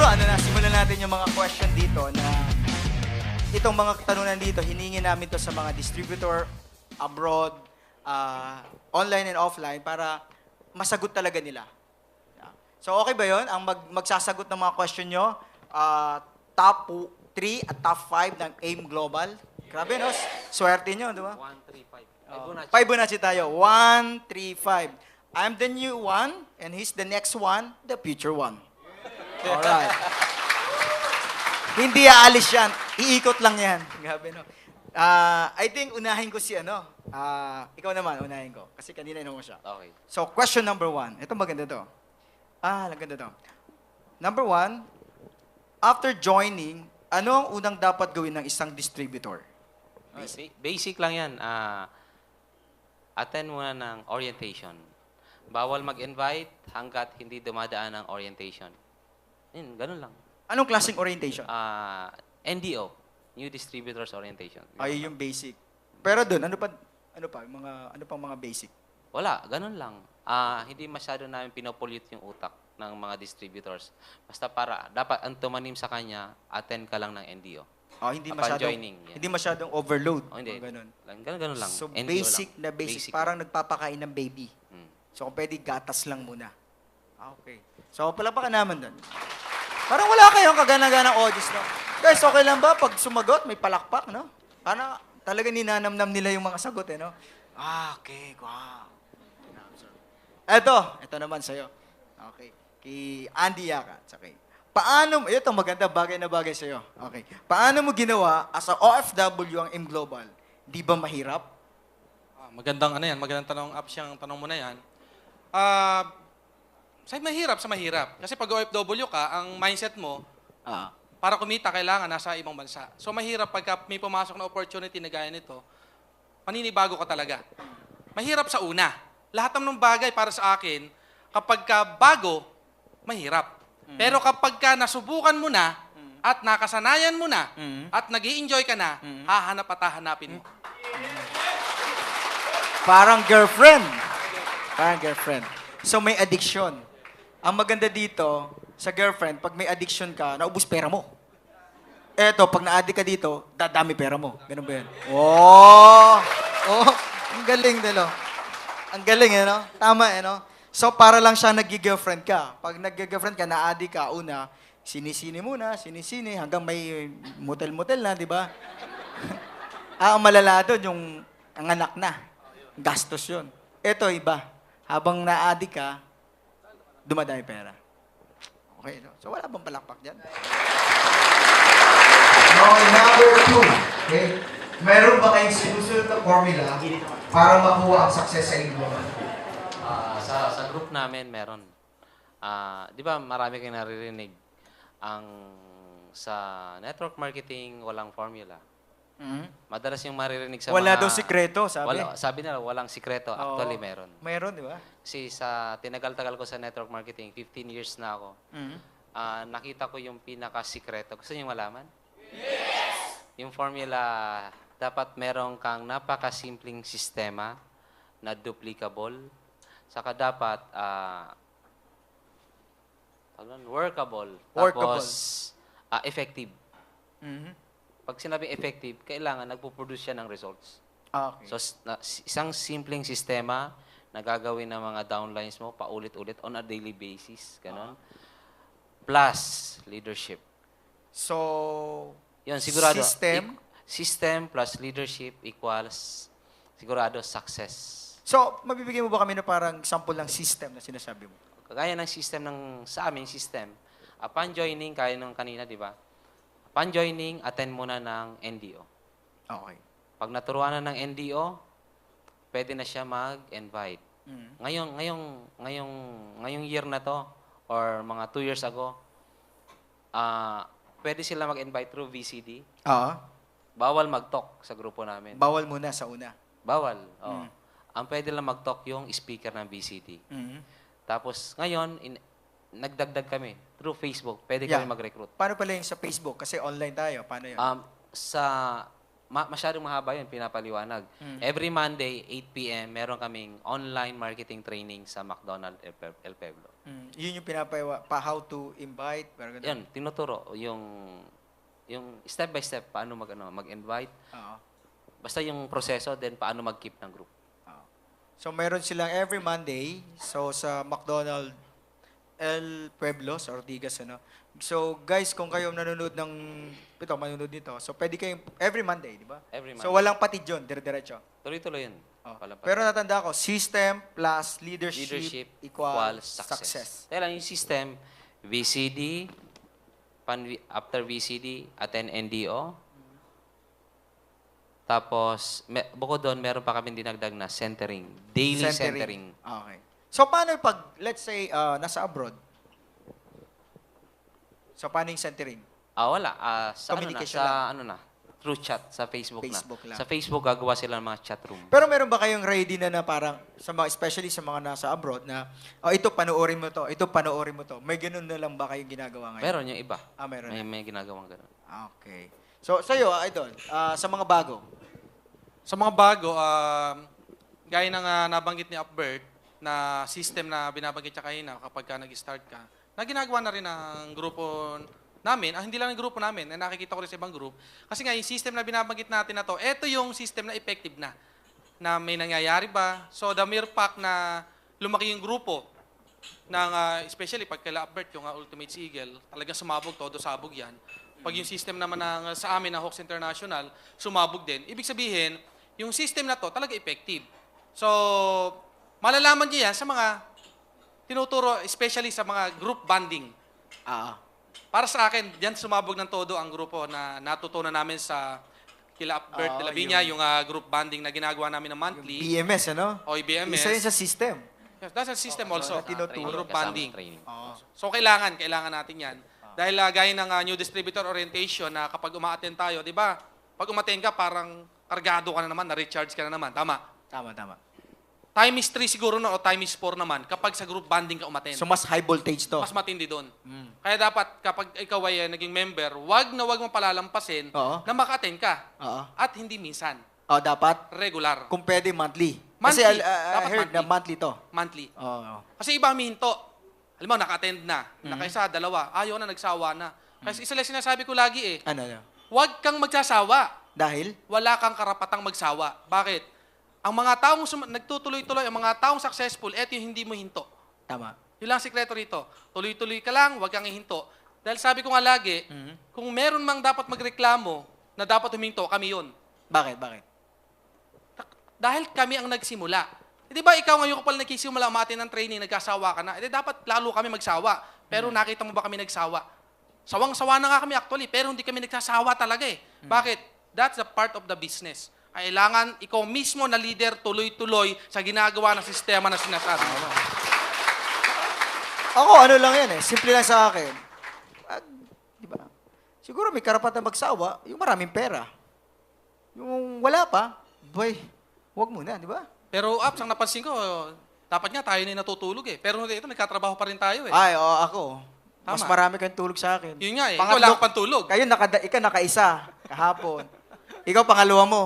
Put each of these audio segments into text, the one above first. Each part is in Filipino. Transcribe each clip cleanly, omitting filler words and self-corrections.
Simulan natin yung mga question dito na itong mga katanungan dito, hiningi namin to sa mga distributor abroad, online and offline para masagot talaga nila. Yeah. So okay ba yon? Ang magsasagot ng mga question nyo, top 3 at top 5 ng AIM Global. Grabe, no? Swerte nyo, di ba? 1, 3, 5. Fibonacci tayo. 1, 3, 5. I'm the new one, and he's the next one, the future one. Alright. Hindi aalis yan. Iikot lang yan. Grabe, no? I think unahin ko si ikaw naman, unahin ko. Kasi kanina mo siya. Okay. So, question number 1. Ito maganda to. Maganda to. Number 1, after joining, ano ang unang dapat gawin ng isang distributor? Basic lang yan. Attend muna ng orientation. Bawal mag-invite hanggat hindi dumadaan ng orientation. Ganun lang. Anong klaseng orientation? NDO, New Distributors Orientation. Ay, yung basic. Pero doon, ano pang mga basic? Wala, ganun lang. Hindi masyado namin pinopollute yung utak ng mga distributors. Basta dapat ang tumanim sa kanya, attend ka lang ng NDO. Hindi Upon masyadong joining, yan. hindi masyadong overload. Hindi. Ganun. Ganun lang. So NDO basic lang. na basic, parang nagpapakain ng baby. Mm. So kung pwede gatas lang muna. Okay. So palakpakan naman doon. Parang wala kayong kagana-ganang audience, no? Guys, okay lang ba pag sumagot may palakpak, no? Parang talaga ninanamnam nila yung mga sagot, no? Okay, wow. Ito naman sa'yo. Okay. Kay Andy Yakat. Okay. Ito maganda, bagay na bagay sa'yo. Okay. Paano mo ginawa as a OFW ang M Global? Di ba mahirap? Magandang tanong apps yung tanong mo na yan. Sa mahirap. Kasi pag OFW ka, ang mindset mo, para kumita, kailangan nasa ibang bansa. So mahirap pagka may pumasok na opportunity na gaya nito, paninibago ka talaga. Mahirap sa una. Lahat ng bagay para sa akin, kapag ka bago, mahirap. Pero kapag ka nasubukan mo na, at nakasanayan mo na, at nag-i-enjoy ka na, hahanap at hahanapin mo. Parang girlfriend. So may addiction. Ang maganda dito, sa girlfriend, pag may addiction ka, naubos pera mo. Eto, pag na-addict ka dito, dadami pera mo. Ganun ba yan? Ang galing nilo. Ang galing, no? Tama, no? So, para lang siya nag-girlfriend ka. Pag nag-girlfriend ka, na-addict ka, una, sinisini muna, hanggang may motel-motel na, di ba? Ang malala doon, yung ang anak na. Gastos yun. Eto, iba. Habang na-addict ka, dumadami pera. Okay, no? So, wala bang palakpak dyan? Number 2. Okay? Meron ba kayong sinusunod na formula para makuha ang success sa inyo? Sa group namin, meron. Di ba marami kayong naririnig sa network marketing, walang formula. Madalas yung maririnig sa Wala mga... daw sikreto, sabi. Sabi nila, walang sikreto. Actually, meron. Meron, di ba? Kasi sa tinagal-tagal ko sa network marketing, 15 years na ako, nakita ko yung pinaka-sikreto. Gusto niyo malaman? Yes! Yung formula, dapat meron kang napaka-simpleng sistema na duplicable. Saka dapat workable. Tapos effective. Pag sinabing effective, kailangan nagpo-produce siya ng results. Okay. So, isang simpleng sistema na gagawin ng mga downlines mo paulit-ulit on a daily basis. Ganon. Plus, leadership. So, Yun, sigurado. System Plus leadership equals sigurado success. So, mabibigyan mo ba kami na parang sample ng system na sinasabi mo? Kagaya ng system sa aming system. Upon joining, kaya nung kanina, di ba? Upon joining, attend muna ng NDO. Okay. Pag naturuan na ng NDO, pwede na siya mag-invite. Ngayong year na to, or mga 2 years ago, pwede sila mag-invite through VCD. Bawal mag-talk sa grupo namin. Bawal muna sa una. Bawal. Oo. Ang pwede lang mag-talk yung speaker ng VCD. Tapos ngayon, nagdagdag kami through Facebook. Pwede kami mag-recruit. Paano pala yung sa Facebook? Kasi online tayo. Paano yun? Sa masyadong mahaba yun, pinapaliwanag. Every Monday, 8 p.m., meron kaming online marketing training sa McDonald's El Pueblo. Yun yung how to invite. Parang ganun. Yan, tinuturo yung step by step paano mag-invite. Oo. Basta yung proseso, then paano mag-keep ng group. Oo. So, meron silang every Monday. So, sa McDonald's El Pueblo, sa Ortigas, ano. So, guys, kung kayo manonood manonood dito, so pwede kayong every Monday, di ba? Every So, Monday. walang patid yun, dire-diretso. Tuloy-tuloy yun. Oh. Walang Pero natanda ko, system plus leadership, leadership equals equals success. success. Kaya lang yung system, VCD, after VCD, attend NDO. Tapos, bukod doon, meron pa kami dinagdag na centering. Daily centering. Okay. So, paano pag, let's say, nasa abroad? So, paano yung centering? Wala. Communication Through chat, sa Facebook, Facebook na. lang. Sa Facebook, gagawa sila ng mga chat room. Pero meron ba kayong ready na parang, especially sa mga nasa abroad, na, ito, panoorin mo to, ito, panoorin mo to. May ganun na lang ba kayong ginagawa ngayon? Meron yung iba. Meron na. May ginagawang ganun. Okay. So, sa'yo, Idol, sa mga bago. Sa mga bago, gaya ng nabanggit ni Upbird, na system na binabanggit niya kanina kapag ka nag-start ka, na ginagawa na rin ng grupo namin, hindi lang ng grupo namin, nakikita ko rin sa ibang group. Kasi nga, yung system na binabanggit natin na to, ito yung system na effective na may nangyayari ba. So, the mere fact na lumaki yung grupo, ng, especially pag kala Upbird, yung Ultimate Eagle, talagang sumabog, todo sabog yan. Pag yung system naman sa amin na Hawks International, sumabog din. Ibig sabihin, yung system na to talaga effective. So, malalaman niyo yan sa mga tinuturo, especially sa mga group bonding. Para sa akin, diyan sumabog ng todo ang grupo na natutunan namin sa kila Upbird de la Viña, yung group bonding na ginagawa namin ng monthly. BMS, ano? O BMS. Isa yun sa system. Yes, that's a system also. na tinuturo. Group Kasama bonding. training. So, kailangan natin yan. Dahil gaya ng new distributor orientation na kapag uma-attend tayo, di ba? Pag umattend ka, parang kargado ka na naman, na-recharge ka na naman. Tama? Tama. Time is 3 siguro o time is 4 naman kapag sa group bonding ka umattend. So, mas high voltage to. Mas matindi doon. Kaya dapat kapag ikaw ay naging member, wag mo palalampasin Oo. na maka-attend ka. Oo. At hindi minsan. Dapat, Regular. kung pwede, monthly. Kasi Monthly. I Dapat heard na monthly to. Monthly. Oo. Kasi iba humihinto. Alam mo, naka-attend na. Nakaisa, dalawa. Ayaw na, nagsawa na. Kasi isa lang sinasabi ko lagi Ano? huwag kang magsasawa. Dahil? Wala kang karapatang magsawa. Bakit? Ang mga taong nagtutuloy-tuloy, ang mga taong successful, eto yung hindi mo hinto. Tama. Yun lang ang sikreto rito. Tuloy-tuloy ka lang, huwag kang ihinto. Dahil sabi ko nga lagi, kung meron mang dapat magreklamo na dapat huminto, kami yun. Bakit? Dahil kami ang nagsimula. Di ba ikaw ngayon kapag nagsisimula, umaatin ng training, nagkasawa ka na, dapat lalo kami magsawa. Pero nakita mo ba kami nagsawa? Sawang-sawa na nga kami actually, pero hindi kami nagsasawa talaga Bakit? That's a part of the business. Kailangan ikaw mismo na leader tuloy-tuloy sa ginagawa ng sistema na sinasabi mo. Ako, lang yan Simple lang sa akin. Di ba? Siguro may karapatan magsawa, yung maraming pera. Yung wala pa, wag muna, di ba? Pero Ups, ang napansin ko, dapat nga tayo na natutulog Pero ito, nagkatrabaho pa rin tayo Ay, ako. Mas Tama. marami kayong tulog sa akin. Yun nga ikaw lang ang pantulog. Kayo, ikaw nakaisa kahapon. Ikaw pangalawa mo.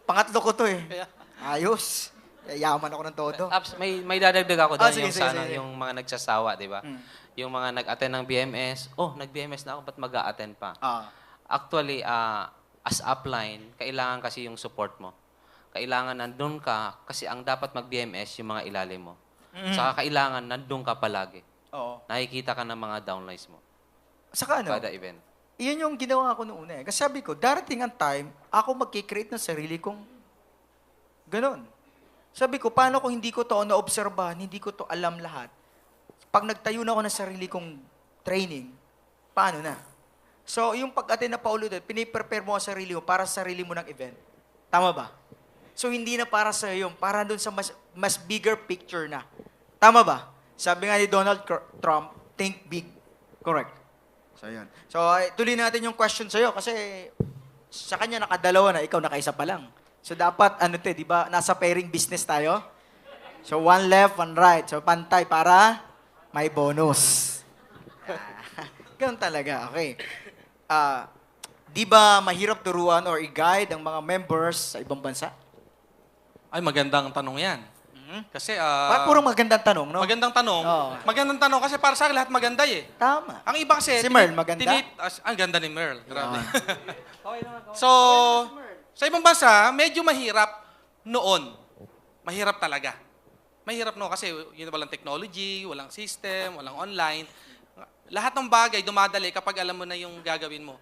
Pangatlo ko to Ayos. Yaman ako ng todo. Apps, may dadagdag ako doon Sige, sige. yung mga nagsasawa, di ba? Yung mga nag-attend ng BMS, nag-BMS na ako, ba't mag-a-attend pa? Actually, as upline, kailangan kasi yung support mo. Kailangan nandun ka, kasi ang dapat mag-BMS, yung mga ilalim mo. Saka kailangan nandun ka palagi. Oo. Nakikita ka ng mga downlines mo. Saka Kada event. Iyan yung ginawa ko noong una Kasi sabi ko, darating ang time, ako mag-create ng sarili kong ganon. Sabi ko, paano kung hindi ko to na-obserbahan, hindi ko to alam lahat? Pag nagtayo na ako ng sarili kong training, paano na? So, yung pag-attend na paulit, piniprepare mo ang sarili mo para sa sarili mo ng event. Tama ba? So, hindi na para sa yung, para doon sa mas bigger picture na. Tama ba? Sabi nga ni Donald Trump, think big. Correct. So, yun. So, tuloy natin yung question sa'yo kasi sa kanya nakadalawa na, ikaw nakaisa pa lang. So, dapat, di ba, nasa pairing business tayo? So, one left, one right. So, pantay para may bonus. Ganun talaga. Okay. Di ba mahirap turuan or i-guide ang mga members sa ibang bansa? Ay, magandang tanong yan. Kasi, Puro magandang tanong, no? magandang tanong. Oo. Magandang tanong kasi para sa akin lahat maganda eh. Tama. Ang iba kasi... Si Merl, maganda? ang ganda ni Merl. Grabe. So, sa ibang bansa, medyo mahirap noon. Mahirap talaga. Mahirap no kasi yun, walang technology, walang system, walang online. Lahat ng bagay dumadali kapag alam mo na yung gagawin mo.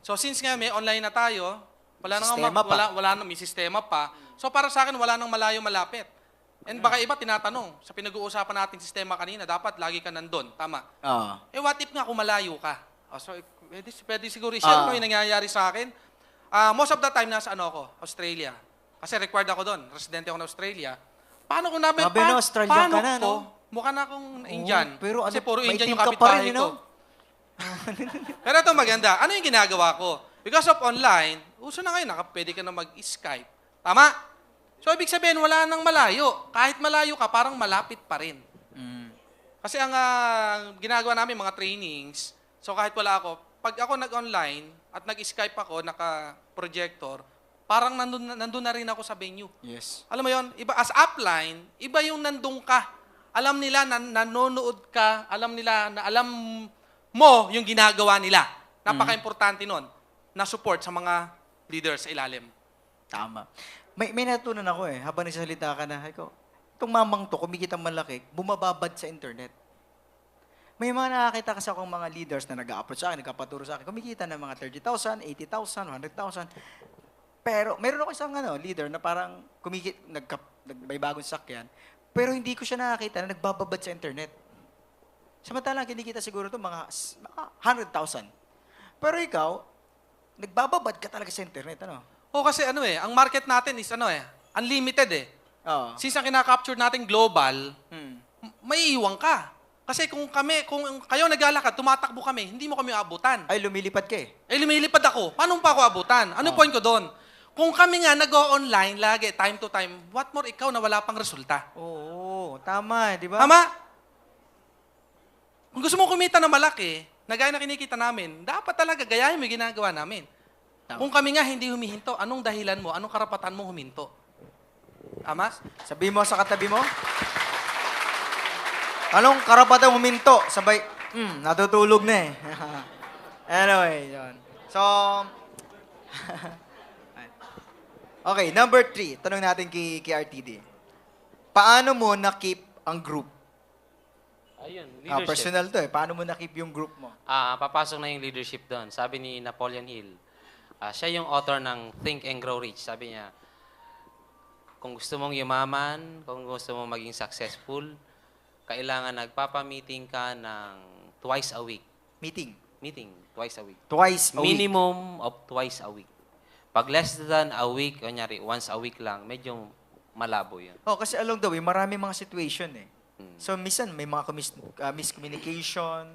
So since nga may online na tayo, wala nang Sistema pa. wala nang may sistema pa. So para sa akin wala nang malayo malapit. And baka iba tinatanong sa pinag-uusapan nating sistema kanina, dapat lagi ka nandun, tama? Oo. Eh what if nga kung malayo ka? So pwede siguro i-share ko yung nangyayari sa akin. Most of the time nasa ako, Australia. Kasi required ako doon, residente ako ng Australia. Paano kung namin, Grabe, no, Australian ka na, no? Mukha na akong Indian. pero kasi ano, puro may Indian yung team ka pa kapitbahay rin, ko. no? Pero ito maganda. Ano yung ginagawa ko? Because of online, uso na ngayon, pwede ka na mag-Skype. Tama? So, ibig sabihin, wala nang malayo. Kahit malayo ka, parang malapit pa rin. Kasi ang ginagawa namin, mga trainings, so kahit wala ako, pag ako nag-online at nag-Skype ako, naka-projector, parang nandun na rin ako sa venue. Yes. Alam mo yon, iba as upline, iba yung nandun ka. Alam nila na nanonood ka, alam nila na alam mo yung ginagawa nila. Napaka-importante nun na support sa mga leaders sa ilalim. Tama. May natutunan ako habang nagsasalita ka na, itong mamang to, kumikita malaki, bumababad sa internet. May mga nakakita kasi akong mga leaders na nag-a-approach sa akin, nagkapaturo sa akin, kumikita ng mga 30,000, 80,000, 100,000. Pero meron ako isang leader na parang may bagong sakyan, pero hindi ko siya nakakita na nagbababad sa internet. Samantalang kinikita siguro ito mga 100,000. Pero ikaw, nagbababad ka talaga sa internet, Kasi ang market natin is unlimited Oo. Since ang kinakapture natin global, may iwan ka. Kasi kung kayo naglalakad, tumatakbo kami, hindi mo kami abutan. Ay, lumilipad ka Lumilipad ako. Paano pa ako abutan? Ano point ko doon? Kung kami nga nag-online lagi, time to time, what more ikaw na wala pang resulta? Oo, tama, di ba? Tama? Kung gusto mo kumita na malaki, na gaya na kinikita namin, dapat talaga gayahin mo yung ginagawa namin. Tama. Kung kami nga hindi humihinto, anong dahilan mo? Anong karapatan mo huminto? Tama? Sabi mo sa katabi mo, anong karapatan huminto? Sabay, natutulog na Anyway, yun. So, okay, number 3. Tanong natin kay RTD. Paano mo na-keep ang group? Ayun, leadership. Personal to Paano mo na-keep yung group mo? Papasok na yung leadership doon. Sabi ni Napoleon Hill, siya yung author ng Think and Grow Rich. Sabi niya, kung gusto mong yumaman, kung gusto mong maging successful, kailangan nagpapa-meeting ka ng twice a week. Meeting. Twice a week. Twice a week. Minimum of twice a week. Pag less than a week, kunyari, once a week lang, medyo malabo yun. Kasi along the way, marami mga situation So, minsan may mga miscommunication.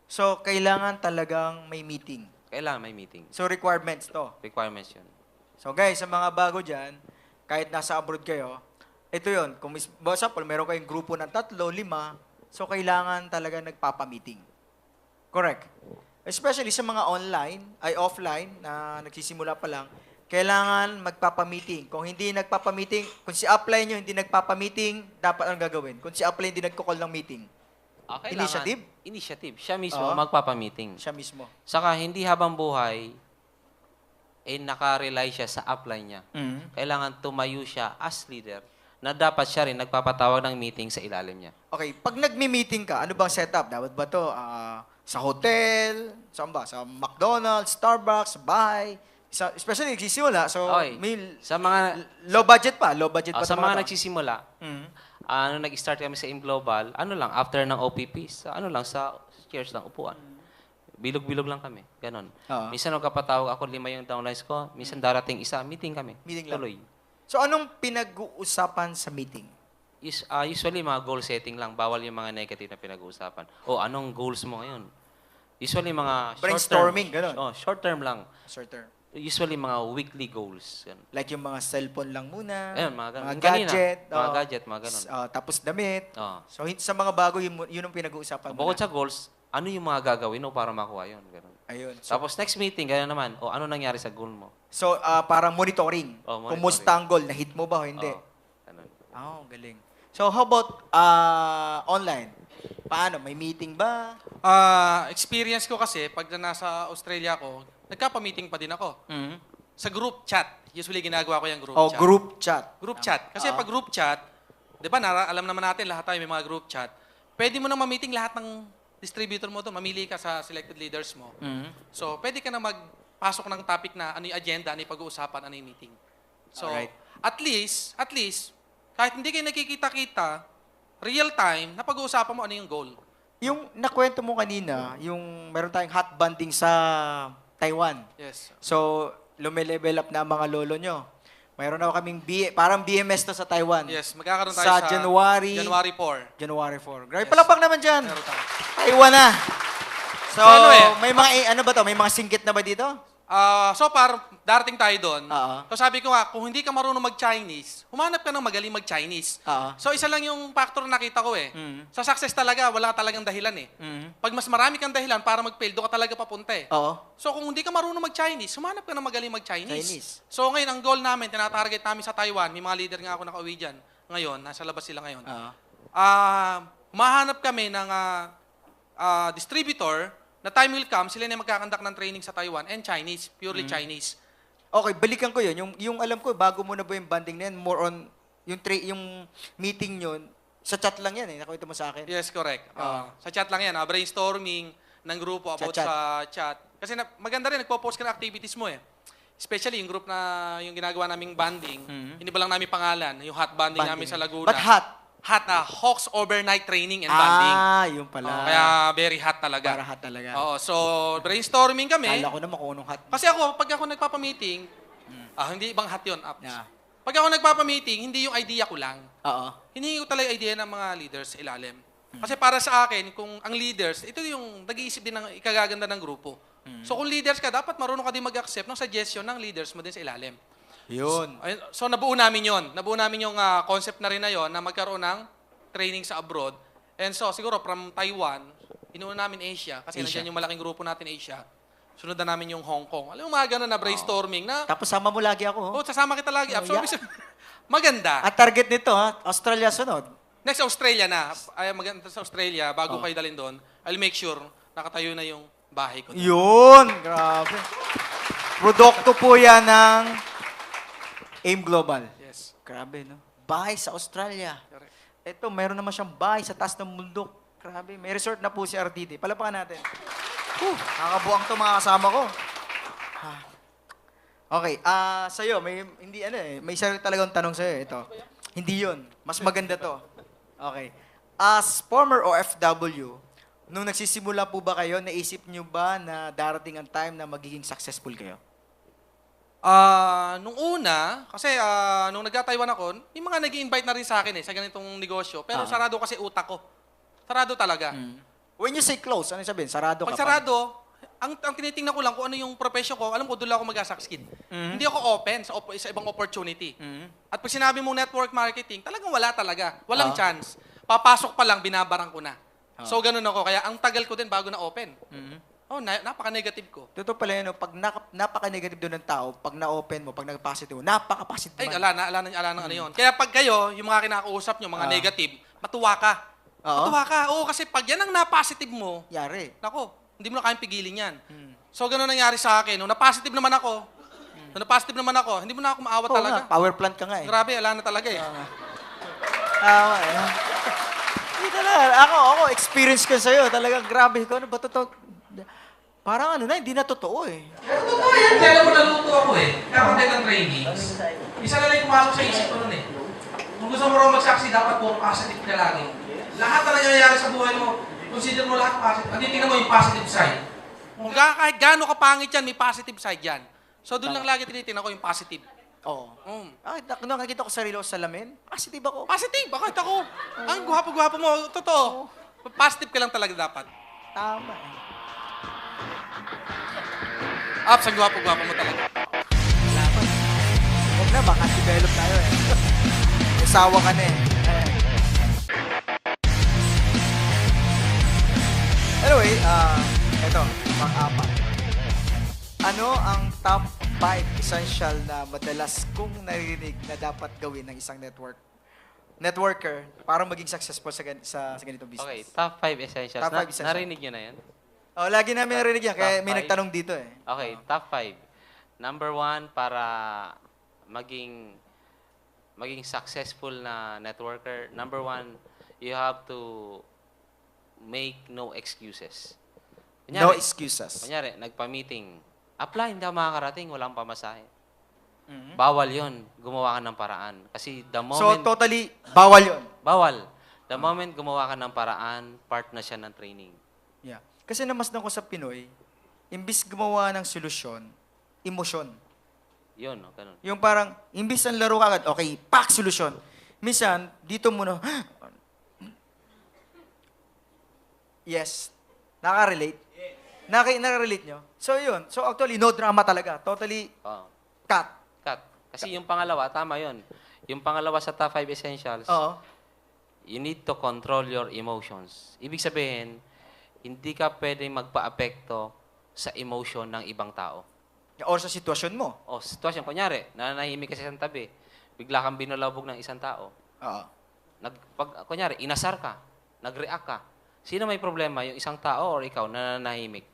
So, kailangan talagang may meeting. Kailangan may meeting. So, requirements to. Requirements yun. So, guys, sa mga bago dyan, kahit nasa abroad kayo, ito yun. Kung example, meron kayong grupo ng 3, 5, so kailangan talaga nagpapa-meeting. Correct? Especially sa mga offline, na nagsisimula pa lang, kailangan magpapa-meeting. Kung hindi nagpapa-meeting, kung si upline nyo hindi nagpapa-meeting, dapat ang gagawin. Kung si upline hindi nagko-call ng meeting, Kailangan, Initiative? Initiative. Siya mismo Oo. magpapa-meeting. siya mismo. Saka hindi habang buhay, naka-rely siya sa upline niya. Kailangan tumayo siya as leader na dapat siya rin nagpapatawag ng meeting sa ilalim niya. Okay, pag nagmi-meeting ka, ano bang setup? Dapat ba to sa hotel? Saan ba? Sa McDonald's, Starbucks, bahay? Especially nagsisimula, so Okay. may Sa mga low budget pa pa sa tong mga to. nagsisimula, Mhm. nag-start kami sa Aim Global, after ng OPPs, sa chairs lang, upuan. Bilog-bilog lang kami, ganon. Oo. Minsan magkapatawag ako, 5 yung downlines ko, minsan darating isa, meeting kami. Meeting lang. Tuloy. So anong pinag-uusapan sa meeting? Usually, mga goal setting lang, bawal yung mga negative na pinag-uusapan. Anong goals mo ngayon? Usually, mga Brainstorming, ganon. Short term lang. Short term. Usually, mga weekly goals. Ganun. Like yung mga cellphone lang muna, Ayun, mga ganun. mga Yung kanina, gadget, mga gadget, mga ganun. tapos damit. Oh. So sa mga bago, yun ang pinag-uusapan Bukod muna. sa goals, ano yung mga gagawin mo para makuha yun. Ganun. Ayun. So, Tapos next meeting, gano'n naman, ano nangyari sa goal mo? parang monitoring. Oh, monitoring. Kumusta ang goal? Na-hit mo ba o hindi? Oo, ganun. Galing. So, how about online? Paano? May meeting ba? Experience ko kasi, pag nasa Australia ako, nagkapa-meeting pa din ako. Sa group chat. Usually ginagawa ko yung group chat. Group chat. Group chat. Kasi pag group chat, di ba, alam naman natin, lahat tayo may mga group chat. Pwede mo nang ma-meeting lahat ng distributor mo doon. Mamili ka sa selected leaders mo. So, pwede ka na magpasok ng topic na ano yung agenda, ano yung pag-uusapan, ano yung meeting. So, Alright. at least, kahit hindi kayo nakikita-kita, real time, napag-uusapan mo ano yung goal. Yung nakwento mo kanina, yung meron tayong hot banding sa Taiwan. Yes. So, lumilevel up na ang mga lolo nyo. Mayroon na kaming parang BMS to sa Taiwan. Yes, magkakaroon tayo Sa sa January 4. January 4. Grabe, Yes. palakpak naman dyan. Meron tayo. Taiwan na. So, So, may mga, ano ba to? May mga singkit na ba dito? So far, darating tayo doon. Oo. So sabi ko nga, kung hindi ka marunong mag-Chinese, humanap ka ng magaling mag-Chinese. Oo. So isa lang yung factor na nakita ko eh. Sa success talaga, wala talagang dahilan eh. Pag mas marami kang dahilan para mag-fail, doon ka talaga papunta eh. Oo. So kung hindi ka marunong mag-Chinese, humanap ka ng magaling mag-Chinese. Chinese. So ngayon, ang goal namin, tinatarget namin sa Taiwan, may mga leader nga ako nakauwi dyan. Ngayon, nasa labas sila ngayon. Oo. Mahanap kami ng distributor na time will come, sila na magkakandak ng training sa Taiwan and Chinese, purely Chinese. Okay, balikan ko yun. Yung alam ko, bago mo na ba yung banding na yan, more on, yung meeting yun, sa chat lang yan eh. Nakwento mo sa akin. Yes, correct. Sa chat lang yan, brainstorming ng grupo about Chat. sa chat. Kasi maganda rin, nagpo-post ka ng activities mo eh. Especially yung group na yung ginagawa naming banding, hindi ba lang namin pangalan, yung hot banding namin sa Laguna. But hot. Hot na Hawks Overnight Training and Banding. Yun pala. Kaya very hot talaga. Para hot talaga. Oo, so brainstorming kami. Kala ko naman kung anong hot. Kasi pag ako nagpapa-meeting, hindi ibang hot yun, apps. Yeah. Pag ako nagpapa-meeting, hindi yung idea ko lang. Oo. Hinihingi ko talaga yung idea ng mga leaders sa ilalim. Kasi para sa akin, kung ang leaders, ito yung nag-iisip din ng ikagaganda ng grupo. So kung leaders ka, dapat marunong ka din mag-accept ng suggestion ng leaders mo din sa ilalim. Yun. So nabuo namin yon. Nabuo namin yung concept na rin na yon na magkaroon ng training sa abroad. And so siguro from Taiwan, inuuna namin Asia kasi nandiyan yung malaking grupo natin Asia. Sunod na namin yung Hong Kong. Alam mo mga ganun na brainstorming na, Tapos sama mo lagi ako. sasama kita lagi. Oh, yeah. Maganda. At target nito, Australia sunod. Next, Australia na. Ay, maganda sa Australia, bago kayo dalhin doon, I'll make sure nakatayo na yung bahay ko. Yun! Grabe. Produkto po yan ng AIM Global. Yes. Grabe, no? Bahay sa Australia. Correct. Ito, meron naman siyang bahay sa taas ng bundok. Grabe, may resort na po si RDT. Palapakan natin. Nakakabuang to mga kasama ko. Okay, sa'yo, may isa talagang tanong sa'yo. Ito. Hindi yun. Mas maganda to. Okay. As former OFW, nung nagsisimula po ba kayo, naisip nyo ba na darating ang time na magiging successful kayo? Nung una, kasi nung nagka-Taiwan ako, may mga nag-i-invite na rin sa akin sa ganitong negosyo. Pero sarado kasi utak ko. Sarado talaga. When you say close, ano yung sabihin? Sarado Pag ka pa? sarado, ang tinitingnan ko lang kung ano yung profession ko, alam ko doon lang ako mag-succeed. Hindi ako open sa ibang opportunity. At pag sinabi mong network marketing, talagang wala talaga. Walang chance. Papasok pa lang, binabarang ko na. So, ganun ako. Kaya ang tagal ko din bago na open. Napaka-negative ko. Totoo pala yun, pag napaka-negative doon ng tao, pag na-open mo, pag nag-positive mo, napaka-positive Ay, man. ala ng ano yun. Kaya pag kayo, yung mga kinakausap nyo, mga negative, matuwa ka. Matuwa ka. Oo, kasi pag yan ang na-positive mo, Yari. nako, hindi mo na kayang pigilin yan. So, ganun nangyari sa akin. Nung na-positive naman ako, hindi mo na ako maawa Oo talaga. nga, power plant ka nga eh. Grabe, ala na talaga eh. Tama eh. Hindi talaga. Ako, experience ko sa'yo. Talagang grabe ko. Ano ba totoo? Parang hindi na totoo eh. Pero totoo yan. Kaya alam mo, naluto ako eh. Kakatin ng trainings. Isa na lang yung pumasok sa isip ko nun eh. Kung gusto mo raw mag-succeed, dapat puro positive ka lagi. Lahat na nangyayari sa buhay mo, consider mo lahat positive. At tingnan mo yung positive side. Kung kahit gaano kapangit yan, may positive side yan. So doon lang lagi tinitingnan ko yung positive. Oo. Nung nakikita ko sarili ko sa salamin, positive ako. Positive! Bakit ako? Ang gwapo-gwapo mo. Totoo. Positive ka lang talaga dapat. Tama eh. Ups, ang gwapo-gwapo mo talaga. Huwag na, baka develop tayo eh. Asawa ka na eh. Hello the way, ito, pang-apat. Ano ang top 5 essential na madalas kong naririnig na dapat gawin ng isang networker para maging successful sa ganitong business? Okay, top 5 essentials. Top 5 essentials. Narinig nyo na yan? Oh, lagi namin narinig yan, kaya Top may five. nagtanong dito eh. Okay, top 5. Number 1, para maging successful na networker, number 1, you have to make no excuses. No excuses. Kunyari, nagpa-meeting. Apply, hindi ako makakarating, walang pamasahe. Mhm. Bawal yon, gumawa ka ng paraan. Kasi the So, moment... totally, bawal yun. bawal. The moment gumawa ka ng paraan, part na siya ng training. Yeah. Kasi namasdan ko sa Pinoy, imbis gumawa ng solusyon, emosyon. Yun, ganun. Yung parang, imbis ang laro ka agad, okay, pak, solusyon. Minsan, dito muna, yes, nakarelate. Nakarelate nyo? So, yun. So, actually, no drama talaga. Totally Oo. cut. Cut. Kasi yung pangalawa, tama yun. Yung pangalawa sa top 5 essentials, Oo. you need to control your emotions. Ibig sabihin, hindi ka pwedeng magpa-apekto sa emotion ng ibang tao. Or sa sitwasyon mo. O, sitwasyon, kunyari, nananahimik ka sa isang tabi, bigla kang binulabog ng isang tao. Oo. Kunyari, inasar ka, nag-react ka. Sino may problema, yung isang tao or ikaw na nananahimik?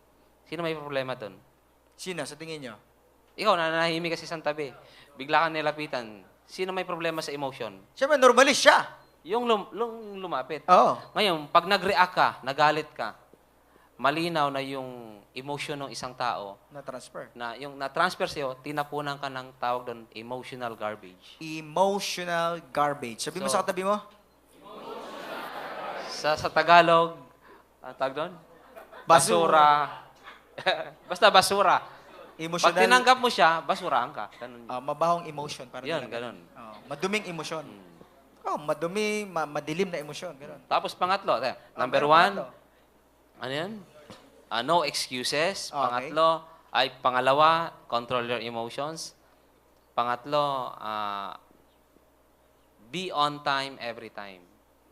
Sino may problema doon? Sino, sa tingin nyo? Ikaw, nananahimik ka sa isang tabi, bigla kang nilapitan. Sino may problema sa emotion? Siyempre, normalist siya. Yung lumapit. Oo. Ngayon, pag nag-react ka, nagalit ka, malinaw na yung emotion ng isang tao, Na-transfer. na yung na-transfer sa'yo, tinapunan ka ng tawag doon, emotional garbage. Emotional garbage. Sabi mo So, sa katabi mo? Sa Tagalog, ang tawag doon? Basura. Basta basura. Emotional. Pag tinanggap mo siya, basurahan ka. Ganun. Mabahong emotion. Parang Yan, ganun. maduming emosyon. Madumi, madilim na emosyon. Ganun. Tapos pangatlo, number meron 1, pangatlo. ano yan? No excuses. Okay. Pangatlo, pangalawa, control your emotions. Pangatlo, be on time every time.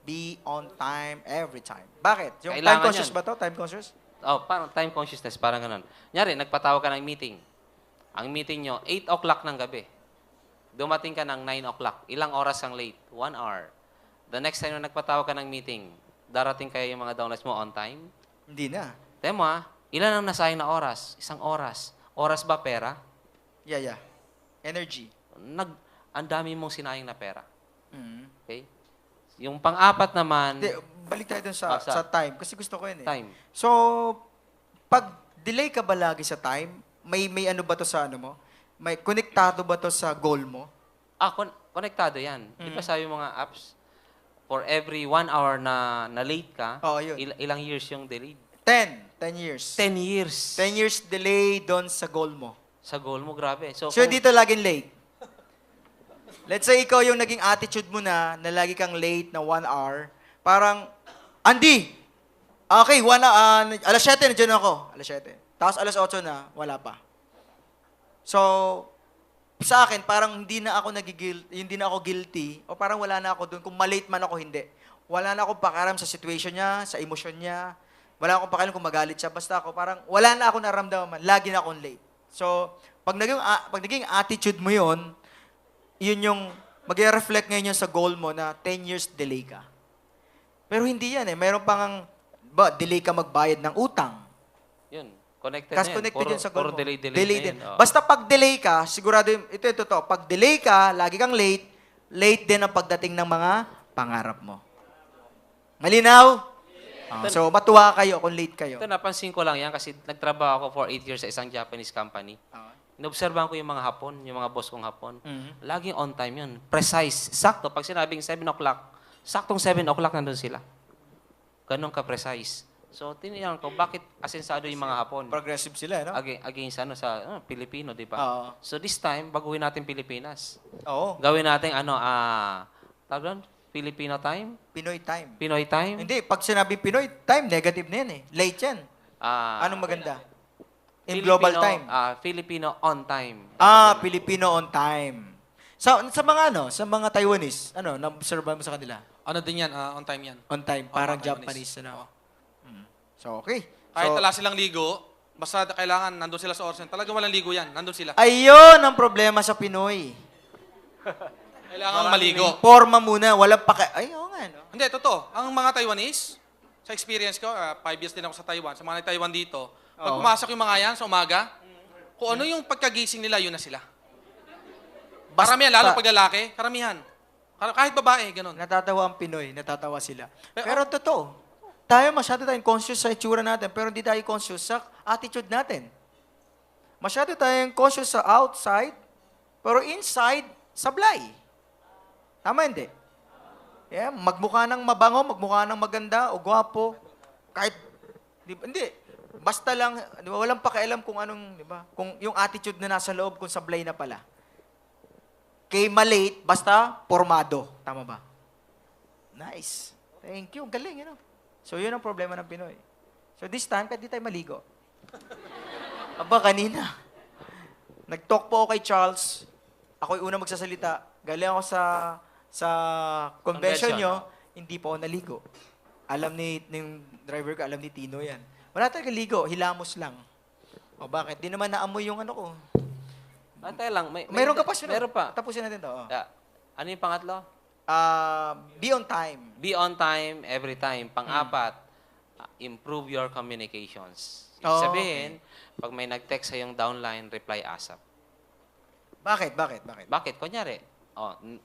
Be on time every time. Bakit? Yung Kailangan time conscious yan. ba to? Time conscious? Parang time consciousness, parang ganun. Nyari, nagpatawag ka ng meeting. Ang meeting nyo, 8 o'clock ng gabi. Dumating ka ng 9 o'clock. Ilang oras ang late? 1 hour. The next time na nagpatawag ka ng meeting, darating kayo yung mga downloads mo on time? Hindi na. Tema, ilan ang nasayang na oras? 1 oras. Oras ba pera? Yeah. Energy. Ang dami mong sinayang na pera. Mm. Okay? Yung pang-apat naman, Hindi, balik tayo dun sa time. Kasi gusto ko yun eh. time. So, pag delay ka ba lagi sa time, may ano ba to sa ano mo? May konektado ba to sa goal mo? Konektado yan. Di ba sabi mga apps, for every 1 hour na late ka, Oo, yun. ilang years yung delayed? 10 years. 10 years. 10 years delay doon sa goal mo. Sa goal mo, grabe. So, So, dito laging late. Let's say ikaw yung naging attitude mo na lagi kang late na 1 hour. Parang, Andy! Okay, alas 7 nandiyan ako. Alas 7. Tapos alas 8 na, wala pa. So, sa akin, parang hindi na ako guilty o parang wala na ako doon. Kung malate man ako, hindi. Wala na akong pakaram sa situation niya, sa emosyon niya. Wala akong pakaram kung magalit siya. Basta ako, parang wala na ako naramdaman. Lagi na akong late. So, pag naging attitude mo yun yung mag-reflect ngayon yun sa goal mo na 10 years delay ka. Pero hindi yan eh. Mayroon pang delay ka magbayad ng utang. yun. Connected Kasi na yan. connected yun sa goal mo. Delay Delay na din. yun. Oo. Basta pag delay ka, sigurado ito totoo. Pag delay ka, lagi kang late din ang pagdating ng mga pangarap mo. Malinaw? So, matuwa kayo kung late kayo. Ito, napansin ko lang yan kasi nagtrabaho ako for 8 years sa isang Japanese company. Inobserbahan ko yung mga Hapon, yung mga boss kong Hapon. Laging on time yun. Precise. Sakto. Pag sinabing 7 o'clock, saktong 7 o'clock nandun sila. Ganon ka-precise. So, tinignan ko, bakit asensado yung mga Hapon? Progressive sila, no? Against sa Pilipino, di ba? Oo. So, this time, baguhin natin Pilipinas. Oo. Gawin natin, tawag doon? Filipino time? Pinoy time. Pinoy time? Hindi, pag sinabi Pinoy time, negative na yan eh. Late yan. Anong maganda? In global time. Filipino on time. Filipino on time. Sa mga Taiwanese, na-observe mo sa kanila? Ano din yan, on time yan. On time, Oo, parang Taiwanese. Japanese, So, okay. Kahit So- wala silang ligo, basta kailangan nandun sila sa Orsen. Talagang walang ligo yan. Nandun sila. Ayun ang problema sa Pinoy. Kailangan maligo. Forma muna, walang Ay, oo nga, no? Hindi, totoo. Ang mga Taiwanese, sa experience ko, 5 years din ako sa Taiwan, sa mga Taiwan dito, pag Oo. pumasok yung mga yan sa umaga, kung ano yung pagkagising nila, yun na sila. Karamihan, lalo pag lalaki, karamihan. Kahit babae, ganun. Natatawa ang Pinoy, natatawa sila. Pero totoo, tayo masyado tayong conscious sa itsura natin, pero hindi tayo conscious sa attitude natin. Masyado tayong conscious sa outside, pero inside, sablay. Tama hindi? Yeah, magmukha ng mabango, magmukha ng maganda o gwapo, kahit, hindi, basta lang, di ba, walang pakialam kung anong, di ba, kung yung attitude na nasa loob, kung sablay na pala. Kay malate, basta formado. Tama ba? Nice. Thank you. Galing, So, yun ang problema ng Pinoy. So, this time, kahit di tayo maligo. Aba, kanina. Nag-talk po ako kay Charles. Ako yung una magsasalita. Galing ako sa convention nyo. Hindi po ako naligo. Alam ng driver ko, alam ni Tino yan. Wala talaga ligo. Hilamos lang. O bakit? Di naman naamoy yung ano ko. Antay lang. Mayroon ka pa siya. Meron pa. Tapusin natin to. Oh. Ano yung pangatlo? Be on time. Be on time, every time. Pang-apat, improve your communications. Ibig Oh, sabihin, pag may nag-text sa yung downline, reply ASAP. Bakit? Bakit? Kunyari,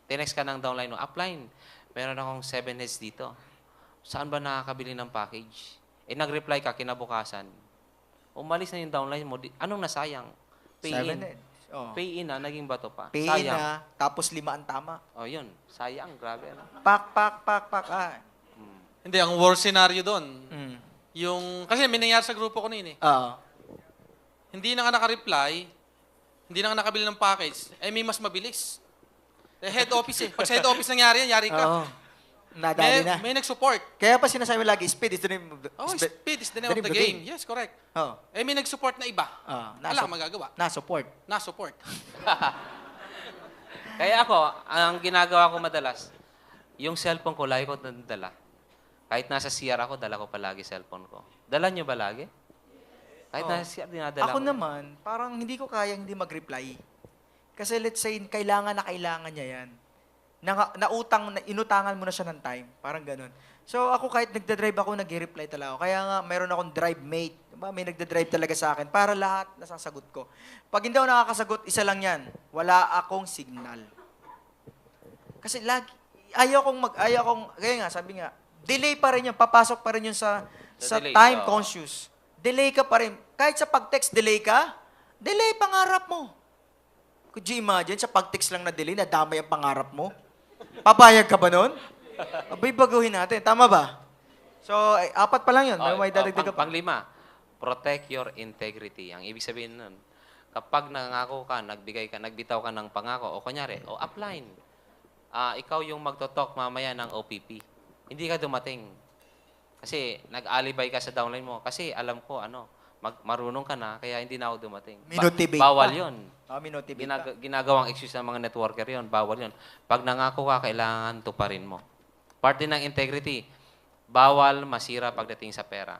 tinext ka ng downline mo, upline, meron akong 7 heads dito. Saan ba nakakabili ng package? Nag-reply ka kinabukasan. Umalis na yung downline mo. Anong nasayang? Pay 7 in. heads. Oh. Pay in na, naging bato pa. Pay Sayang. na, tapos 5 ang tama. Yun. Sayang. Grabe. Pak. Hindi, ang worst scenario doon, Mm. kasi may nangyari sa grupo ko noon eh. Oo. Hindi na nga naka-reply, hindi na nga nakabili ng package, may mas mabilis. Head office eh. Pag sa head office nangyari yan, yari ka. Oo. Nadali na. May nag-support. Kaya pa sinasabi lagi, speed is the name of the... Speed is the name of the game. Yes, correct. Oh. May nag-support na iba. Wala kang magagawa. Na-support. Na-support. Kaya ako, ang ginagawa ko madalas, yung cellphone ko, lagi ko nadala. Kahit nasa CR ako, dala ko palagi cellphone ko. Dala nyo ba lagi? Kahit nasa CR, dinadala Ako ko. naman, parang hindi ko kaya hindi mag-reply. Kasi let's say, kailangan niya yan. Inutangan mo na siya ng time. Parang ganun. So ako kahit nagda-drive ako, nag-reply talaga ako. Kaya nga, mayroon akong drive mate. Diba? May nagda-drive talaga sa akin para lahat nasasagot ko. Pag hindi ako nakakasagot, isa lang yan. Wala akong signal. Kasi ayaw kong, kaya nga, sabi nga, delay pa rin yun. Papasok pa rin yun sa delay, time conscious. Delay ka pa rin. Kahit sa pag-text, delay ka, delay pangarap mo. Could you imagine, sa pag-text lang na delay, nadamay ang pangarap mo? Papayag ka ba nun? Abay, baguhin natin. Tama ba? So, 4 pa lang yun. May dadagdag ka pa. Pang-5, protect your integrity. Ang ibig sabihin nun, kapag nangako ka, nagbitaw ka ng pangako, o kunyari, upline, ikaw yung magtotalk mamaya ng OPP. Hindi ka dumating. Kasi nag-alibay ka sa downline mo. Kasi alam ko, marunong ka na, kaya hindi na ako dumating. Minotivate Bawal pa. yun. Minotivate pa. Ginagawang excuse ng mga networker yun. Bawal yun. Pag nangako ka, kailangan tuparin mo. Part din ng integrity. Bawal masira pagdating sa pera.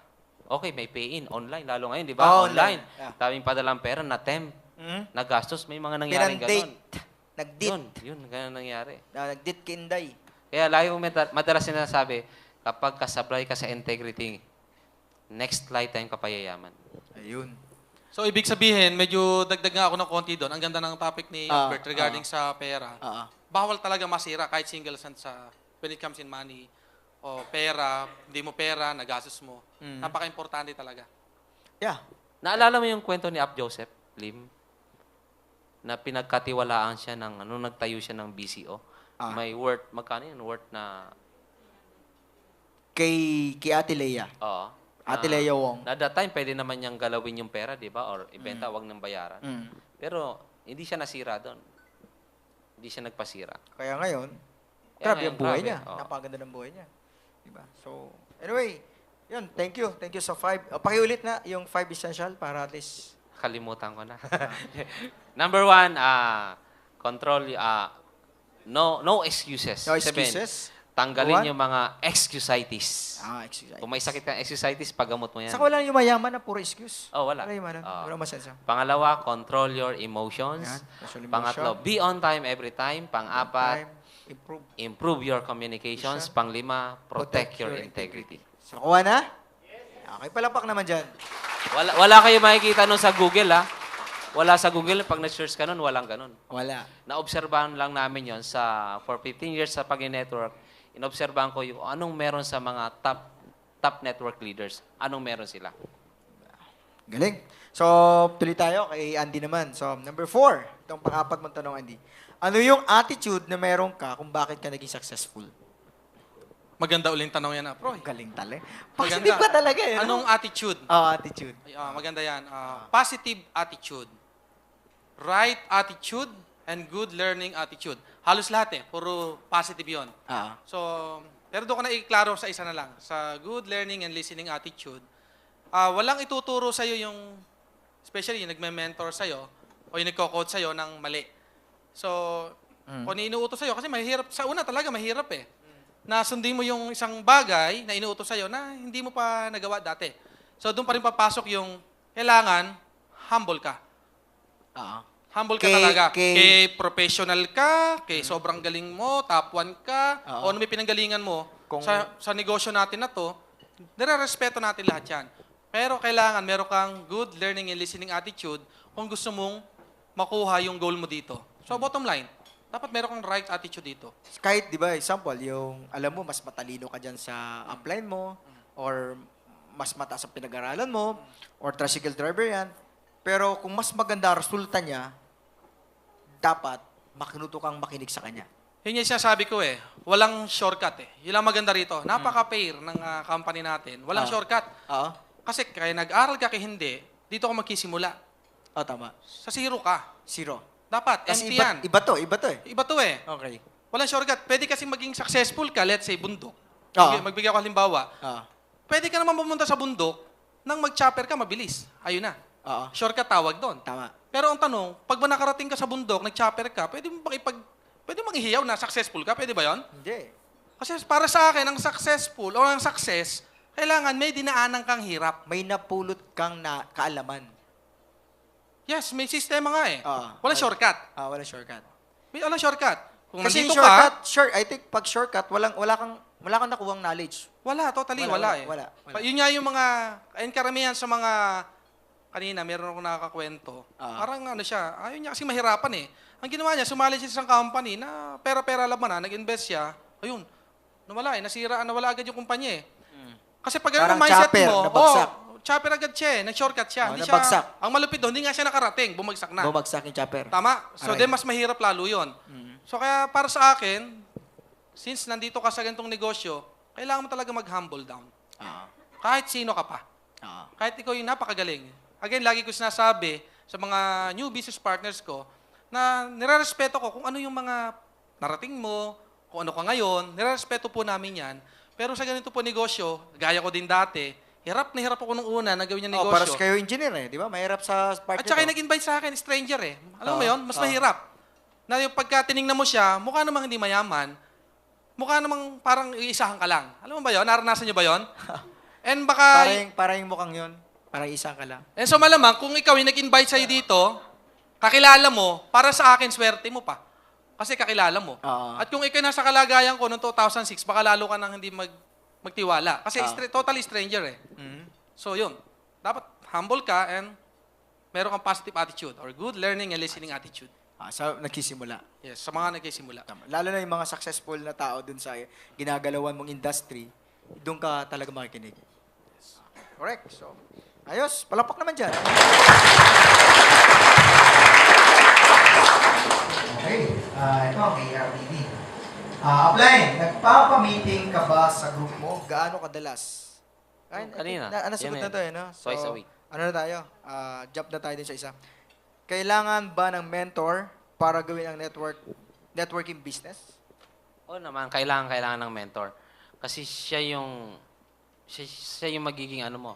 Okay, may pay-in. Online. Lalo ngayon, di ba? Online. Yeah. Daming padalang pera na temp. Nagastos. May mga nangyaring ganon. Nag-date. Yun. Ganun nangyari. Nag-date kinday. Kaya lagi kong madalas sinasabi, kapag kasablay ka sa integrity, next lifetime ka payayaman. Ayun. So, ibig sabihin, medyo dagdag nga ako ng konti doon. Ang ganda ng topic ni Albert regarding sa pera. Bawal talaga masira kahit single cent when it comes in money o pera, hindi mo pera, nagastos mo. Napaka-importante talaga. Yeah. Naalala mo yung kwento ni Ap Joseph Lim? Na pinagkatiwalaan siya nung nagtayo siya ng BCO. May worth, magkano yun? Worth na... Kay Ate Lea. Oo. Ate Lea Wong. Na that time, pwede naman niyang galawin yung pera, di ba? Or ibenta, wag nang bayaran. Pero, hindi siya nasira doon. Hindi siya nagpasira. Kaya ngayon, Kaya grabe ngayon, yung buhay grabe. niya. Oo. Napakaganda ng buhay niya. Diba? So, anyway, yun, thank you. Thank you sa 5. Pakiulit na yung 5 essential para at least... Kalimutan ko na. Number 1, control, no excuses. No Sabihin, excuses. Tanggalin What? yung mga excusitis. Excuse. Kung may sakit kang excusitis, paggamot mo yan. Saka wala yung mayaman na puro excuse. Oh, wala. Wala yung mayaman. Oo. Wala masensa. Pangalawa, control your emotions. Yan, control emotion. Pangatlo, be on time every time. Pang-apat, Time, improve. improve your communications. Pang-lima, protect your integrity. So, kuha na? Okay, palakpak naman dyan. Wala kayo makikita nun sa Google, ha? Wala sa Google. Pag na-search ka nun, walang ganun. Wala. Naobserbahan lang namin yon for 15 years sa pag-network. Inobserbahan ko yung anong meron sa mga top network leaders. Anong meron sila. Galing. So, tuloy tayo kay Andy naman. So, number 4. Itong pang-apat mong tanong, Andy. Ano yung attitude na meron ka kung bakit ka naging successful? Maganda uling tanong yan, Proy. Galing tali. Maganda. Positive ka talaga eh. Anong attitude? Attitude. Ay, maganda yan. Positive attitude. Right attitude and good learning attitude. Halos lahat puro positive yon. So, pero doon ko na iklaro sa isa na lang. Sa good learning and listening attitude, walang ituturo sa'yo yung, especially yung nagme-mentor sa'yo o yung nagko-coach sa'yo ng mali. So, kung iniuutos sa'yo, kasi mahirap, sa una talaga mahirap na sundin mo yung isang bagay na inuutos sa'yo na hindi mo pa nagawa dati. So, doon pa rin papasok yung kailangan, humble ka. Humble ka talaga. Kay professional ka, kay sobrang galing mo, top 1 ka, o ano may pinanggalingan mo. Sa negosyo natin na to, nire-respeto natin lahat yan. Pero kailangan meron kang good learning and listening attitude kung gusto mong makuha yung goal mo dito. So, bottom line, dapat meron kang right attitude dito. Kahit, di ba, example, yung alam mo, mas matalino ka dyan sa upline mo, or mas mataas ang pinag-aralan mo, or tricycle driver yan. Pero kung mas maganda ang resulta niya, dapat makinuto kang makinig sa kanya. Yun yung sinasabi ko walang shortcut Yun lang maganda rito. Napaka-fair ng company natin. Walang shortcut. Kasi kaya nag-aral ka kay hindi, dito ka magkisimula. Tama. Sa zero ka. Zero. Dapat, Kasi empty yan. iba to eh. Iba to Okay. Walang shortcut. Pwede kasi maging successful ka, let's say, bundok. Oo. Magbigay ako halimbawa. Pwede ka naman pumunta sa bundok nang mag-chopper ka, mabilis. Ayun na. Shortcut tawag doon. Tama. Pero ang tanong, pag ba nakarating ka sa bundok, nag-chopper ka, pwede mo manghihiyaw na successful ka? Pwede ba yon? Hindi. Kasi para sa akin, ang successful o ang success, kailangan may dinaanan kang hirap. May napulot kang kaalaman. Yes, may sistema nga Walang Okay. shortcut. Walang shortcut. Walang shortcut. Kung Kasi nandito yung shortcut, ka, I think pag shortcut, wala kang nakuhang knowledge. totally Wala. wala. Yun nga yung mga, ayun karamihan sa mga, kanina, meron akong nakakakwento. Parang ano siya, ayaw niya kasi mahirapan Ang ginawa niya, sumali siya sa isang company na pera-pera laman nag-invest siya, ayun, nawala agad yung kumpanya Kasi pag Parang yung mindset chopper, mo, nabagsak. chopper agad siya nag-shortcut siya. Hindi nabagsak. siya, ang malupit doon, hindi nga siya nakarating, bumagsak na. Bumagsak yung chopper. Tama? So, Aray. mas mahirap lalo yon. So, kaya para sa akin, since nandito ka sa ganitong negosyo, kailangan mo talaga mag-humble down. Kahit sino ka pa. Kahit ikaw yung napakagaling. Again, lagi ko sinasabi sa mga new business partners ko na nire-respeto ko kung ano yung mga narating mo, kung ano ka ngayon, nire-respeto po namin yan. Pero sa ganito po negosyo, gaya ko din dati, hirap na hirap ako nung una na gawin yung negosyo. Para kayo engineer di ba? Mahirap sa part At saka nito. nag-invite sa akin, stranger Alam mo yun? Mas mahirap. Na yung pagka tinignan mo siya, mukha namang hindi mayaman, mukha namang parang iisahan ka lang. Alam mo ba yun? Naranasan niyo ba yun? And baka... Para yung mukhang yun. Para isa ka lang. And so malamang, kung ikaw yung nag-invite sa'yo dito, kakilala mo, para sa akin, swerte mo pa. Kasi kakilala mo. At kung ikaw nasa kalagayan ko noong 2006, baka lalo ka nang hindi magtiwala. Kasi totally stranger So yun. Dapat humble ka and meron kang positive attitude or good learning and listening attitude. Sa nagsisimula. Yes, sa mga nagsisimula. Tama. Lalo na yung mga successful na tao dun sa ginagalawan mong industry, doon ka talaga makikinig. Correct. So, ayos. Palakpak naman dyan. Okay. Ito, may RDD. Apply. Nagpapamiting ka ba sa group mo? Gaano kadalas? Kanina. Nasagot Yan na to no? So, Twice a week. Ano na tayo? Jump na tayo din sa isa. Kailangan ba ng mentor para gawin ang networking business? Oo naman, kailangan ng mentor. Kasi siya yung magiging ano mo.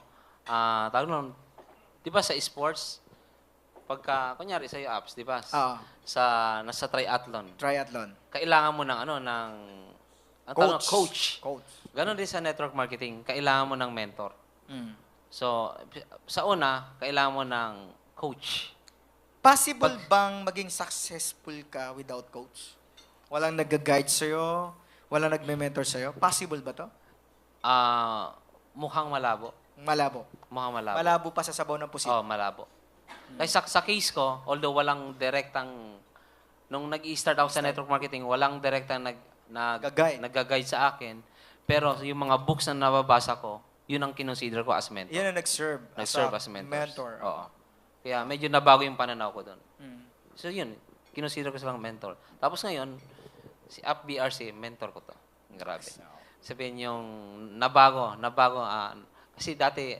Tawag nun, di ba sa sports, pagka, kunyari sa apps, di ba? Oo. Nasa triathlon. Triathlon. Kailangan mo ng Ang tawag coach. Coach. Ganon din sa network marketing, kailangan mo ng mentor. Mm. So, sa una, kailangan mo ng coach. Possible bang maging successful ka without coach? Walang nag-guide sa'yo? Walang nagme-mentor sa'yo? Possible ba to? Mukhang malabo. Malabo. Mukhang malabo. Malabo pa sa sabaw ng pusit. Oo, malabo. Kasi sa case ko, although walang direktang, nung nag-i-start ako sa network marketing, walang direktang Gag-guide. nag-guide sa akin. Pero yung mga books na nababasa ko, yun ang kinonsider ko as mentor. Yan ang nag-serve. Nag-serve as mentor. Oo. Kaya medyo nabago yung pananaw ko doon. Mm. So yun, kinonsider ko silang mentor. Tapos ngayon, si App BRC, mentor ko to. Grabe. Sabihin yung nabago. Kasi dati,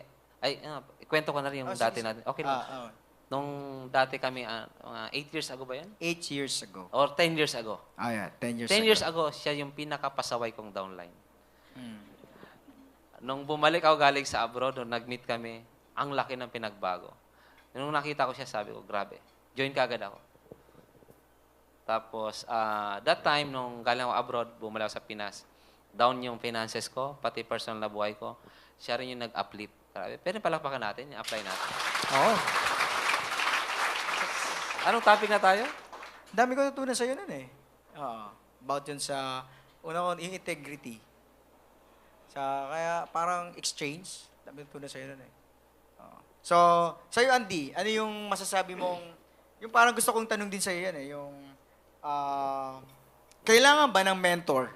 ikwento ko na rin yung dati natin. Okay lang. Nung dati kami, 8 years ago ba yan? 8 years ago. Or 10 years ago. Yeah. 10 years 10 ago. years ago, siya yung pinakapasaway kong downline. Mm. Nung bumalik ako galing sa abroad, nung nag-meet kami, ang laki ng pinagbago. Nung nakita ko siya, sabi ko, grabe, join ka agad ako. Tapos, that time, nung galing ako abroad, bumalik ako sa Pinas, down yung finances ko, pati personal na buhay ko, siya rin yung nag-uplift. Grabe. Pero palakpakan natin, apply natin. Oo. Anong topic na tayo? Dami ko natutunan sa'yo nun eh. About yun sa, una ko, yung integrity. Kaya parang exchange. Dami ko natutunan sa'yo nun eh. So, sa'yo Andy, ano yung masasabi mong, yung parang gusto kong tanong din sa'yo yan eh, yung, kailangan ba ng mentor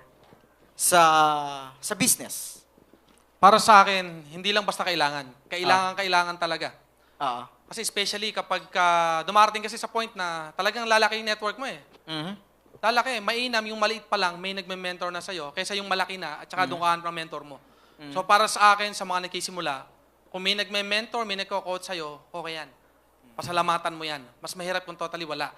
sa business? Para sa akin, hindi lang basta kailangan. Kailangan talaga. Kasi especially kapag dumarating kasi sa point na talagang lalaki yung network mo eh. Mm-hmm. Lalaki, mainam yung maliit pa lang, may nagme-mentor na sa'yo, kaysa yung malaki na at saka doon ka ng mentor mo. So para sa akin, sa mga nagkisimula, kung may nagme-mentor, may nagko-coach sa'yo, okay yan. Pasalamatan mo yan. Mas mahirap kung totally wala.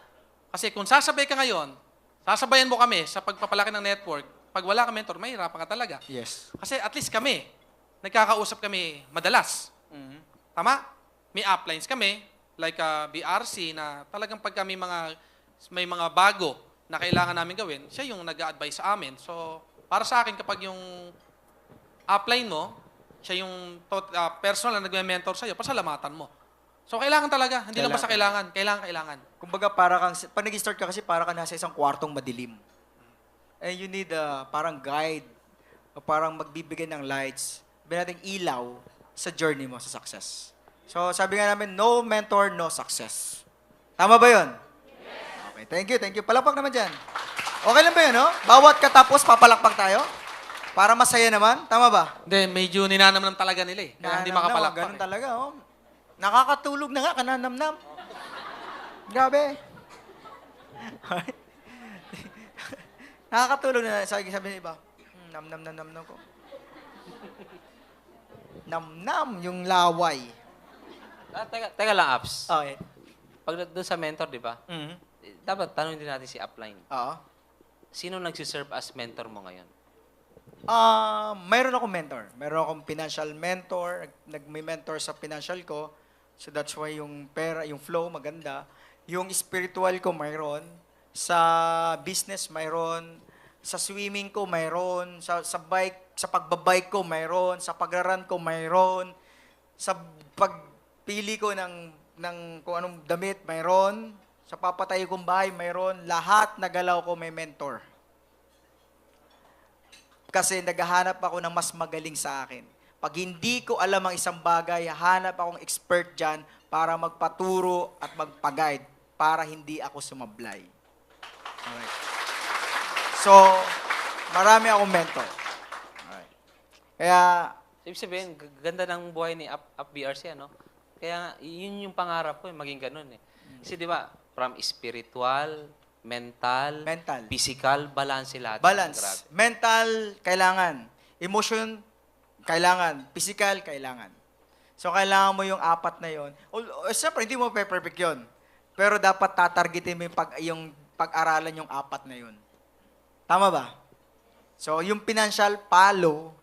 Kasi kung sasabay ka ngayon, sasabayan mo kami sa pagpapalaki ng network, pag wala ka mentor, mahirapan ka talaga. Yes. Kasi at least kami, nagkakausap kami madalas. Mm-hmm. Tama? May uplines kami, like BRC, na talagang pag kami may mga bago na kailangan namin gawin, siya yung nag-a-advise sa amin. So, para sa akin, kapag yung upline mo, siya yung personal na nagme-mentor sa'yo, pasalamatan mo. So, kailangan talaga. Hindi lang basta kailangan. Kailangan. Kumbaga, pag nag-start ka kasi, para ka nasa isang kwartong madilim. And you need parang guide, o parang magbibigay ng lights, nating ilaw sa journey mo sa success. So, sabi nga namin, no mentor, no success. Tama ba yun? Yes. Okay, thank you. Palakpak naman dyan. Okay lang ba yun, no? Bawat katapos, papalakpak tayo? Para masaya naman. Tama ba? Hindi, medyo ninanamnam talaga nila eh. Kaya hindi makapalakpak. Ganun talaga, oh. Nakakatulog na nga, kananamnam. Grabe. Nakakatulog na, sabi ng iba, nam ko. Nam yung laway. Teka lang, Apps. Okay. Pag doon sa mentor, di ba? Mm-hmm. Dapat tanongin din natin si upline. Oo. Sino nagsiserve as mentor mo ngayon? Mayroon akong mentor. Mayroon akong financial mentor. Nag-mentor sa financial ko. So that's why yung pera, yung flow maganda. Yung spiritual ko mayroon. Sa business mayroon. Sa swimming ko mayroon. Sa bike, sa pagbabike ko mayroon. Sa pagraran ko mayroon. Sa pagpili ko ng kung anong damit mayroon. Sa papatayo kong bahay mayroon. Lahat na galaw ko may mentor. Kasi naghahanap ako ng mas magaling sa akin. Pag hindi ko alam ang isang bagay, hanap akong expert dyan para magpaturo at magpag-guide para hindi ako sumablay. Alright. So, marami akong mentor. Alright. Kaya, Ibig sabihin, ganda ng buhay ni Up BRC, ano? Kaya yun yung pangarap ko, maging ganun eh. Kasi di ba, from spiritual, mental, physical, balance lahat. balance. Mental, kailangan. Emotion, kailangan. Physical, kailangan. So, kailangan mo yung apat na yon. Siyempre, hindi mo perfect yun. Pero dapat tatargetin mo yung pag-aralan yung apat na yun. Tama ba? So, yung financial, follow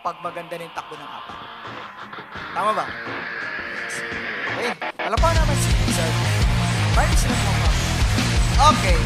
pag maganda na yung takbo ng apat. Tama ba? Okay. Alam pa naman si Sir. Bye, Sir. Okay.